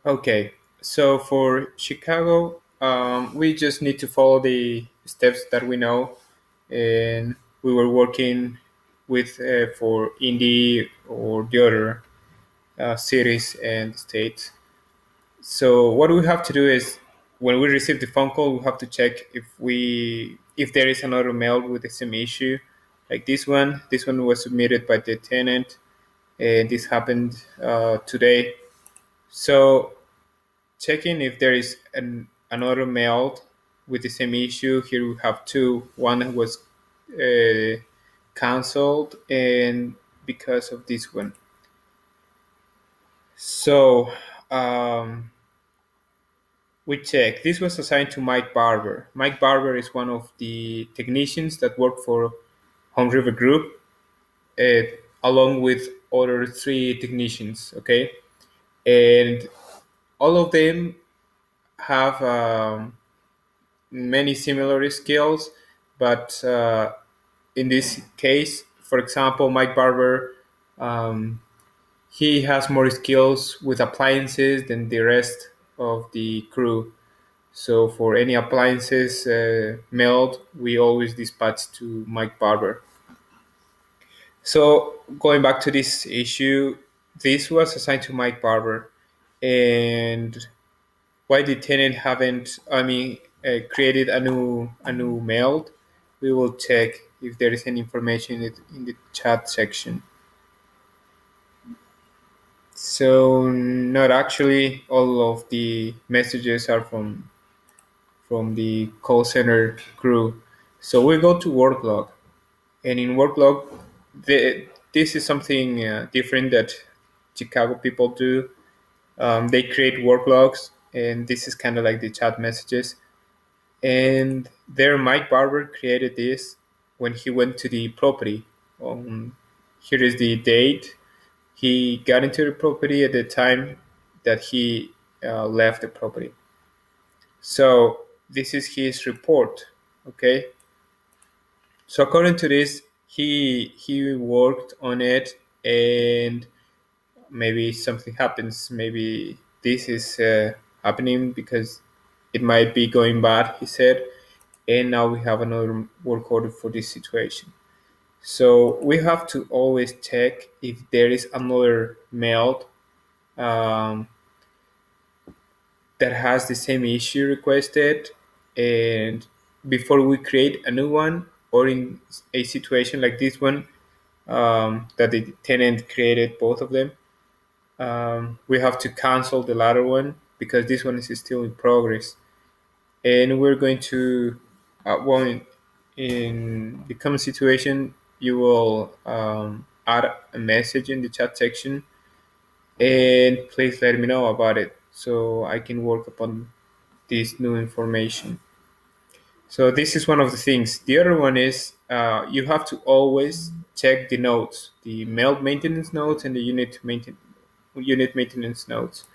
Okay, so for Chicago, we just need to follow the steps that we know, and we were working with for Indy or the other cities and states. So what we have to do is, when we receive the phone call, we have to check if there is another mail with the same issue, like this one. This one was submitted by the tenant, and this happened today. So checking if there is another mail with the same issue. Here we have two. One was uh, canceled, and because of this one. So um, we check. This was assigned to Mike Barber. Mike Barber is one of the technicians that work for Home River Group, uh, along with other three technicians. Okay, and all of them have many similar skills, but in this case, for example, Mike Barber, um, he has more skills with appliances than the rest of the crew. So for any appliances melt, we always dispatch to Mike Barber. So going back to this issue, this was assigned to Mike Barber, and why the tenant haven't, created a new mail. We will check if there is any information in the chat section. So not actually all of the messages are from the call center crew. So we go to work log, and in work log, this is something different that Chicago people do. They create work logs, and this is kind of like the chat messages. And there, Mike Barber created this when he went to the property. Here is the date. He got into the property at the time that he left the property. So this is his report. Okay. So according to this, he worked on it, and maybe something happens. Maybe this is happening because it might be going bad. He said, and now we have another work order for this situation. So we have to always check if there is another mail um, that has the same issue requested, and before we create a new one, or in a situation like this one, that the tenant created both of them, we have to cancel the latter one because this one is still in progress, and we're going to well, in the common situation, you will add a message in the chat section, and please let me know about it so I can work upon this new information. So this is one of the things. The other one is you have to always check the notes, the mail maintenance notes and the unit maintenance notes.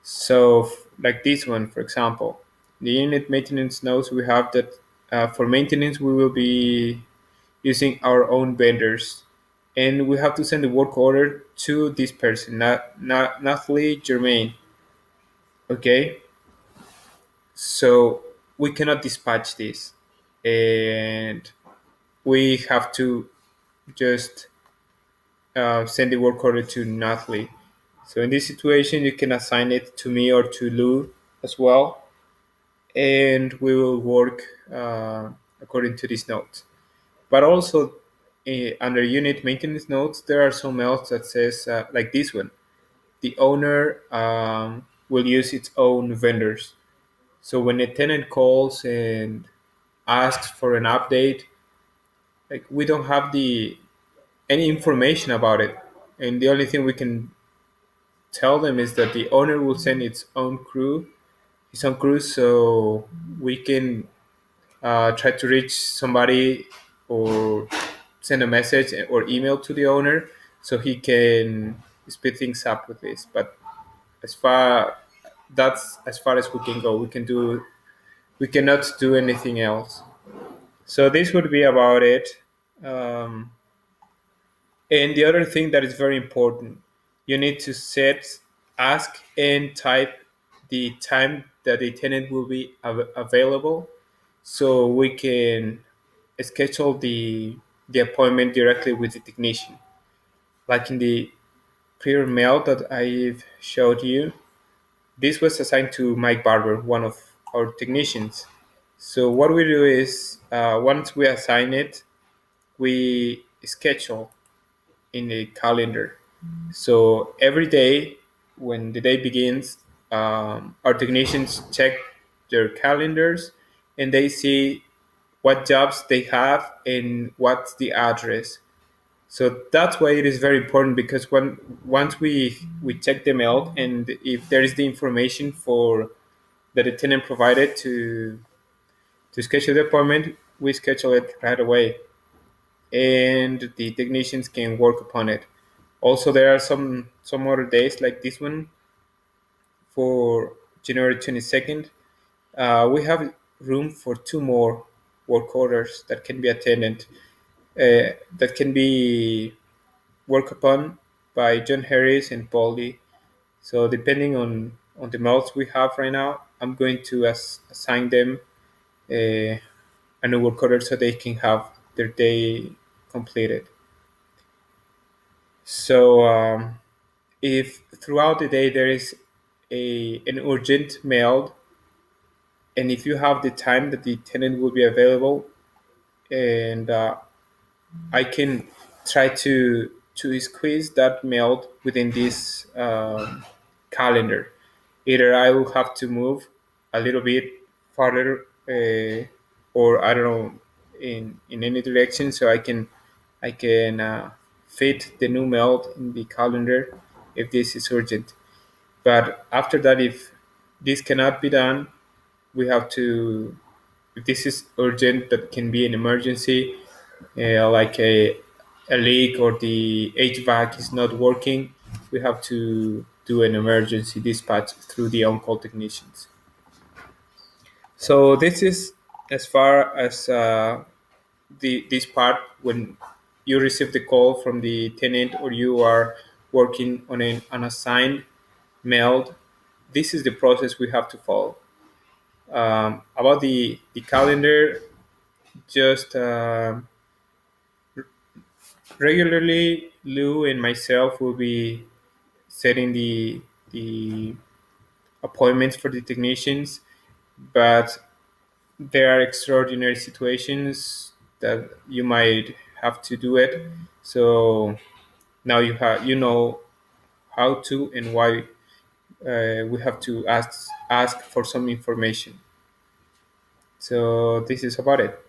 So, like this one, for example, the unit maintenance notes, we have that for maintenance we will be using our own vendors, and we have to send the work order to this person, not Nathalie Germain. Okay, so we cannot dispatch this, and we have to just send the work order to Nathalie. So in this situation, you can assign it to me or to Lou as well, and we will work according to these notes. But also, under unit maintenance notes, there are some else that says like this one: the owner will use its own vendors. So when a tenant calls and asks for an update, like we don't have the any information about it, and the only thing we can tell them is that the owner will send his own crew, so we can try to reach somebody or send a message or email to the owner so he can speed things up with this. But as far that's as far as we can go. We cannot do anything else. So this would be about it. Um, and the other thing that is very important, you need to set, ask, and type the time that the tenant will be available, so we can schedule the appointment directly with the technician. Like in the prior mail that I've showed you, this was assigned to Mike Barber, one of our technicians. So what we do is, once we assign it, we schedule in the calendar. So every day, when the day begins, our technicians check their calendars and they see what jobs they have and what's the address. So that's why it is very important, because once we check them out, and if there is the information for that the tenant provided to schedule the appointment, we schedule it right away, and the technicians can work upon it. Also, there are some other days like this one for January 22nd. We have room for two more work orders that can be attended, that can be worked upon by John Harris and Paul Lee. So depending on the modes we have right now, I'm going to assign them a, a new work order so they can have their day completed. So if throughout the day there is an urgent mail, and if you have the time that the tenant will be available, and I can try to squeeze that mail within this calendar. Either I will have to move a little bit farther, or I don't know, in any direction, so I can fit the new mail in the calendar if this is urgent. But after that, if this cannot be done, we have to. If this is urgent, that can be an emergency, like a leak or the HVAC is not working, we have to do an emergency dispatch through the on-call technicians. So this is as far as the this part when you receive the call from the tenant or you are working on an unassigned mail. This is the process we have to follow. About the calendar, just regularly, Lou and myself will be setting the appointments for the technicians, but there are extraordinary situations that you might have to do it. So now you know how to and why we have to ask for some information. So this is about it.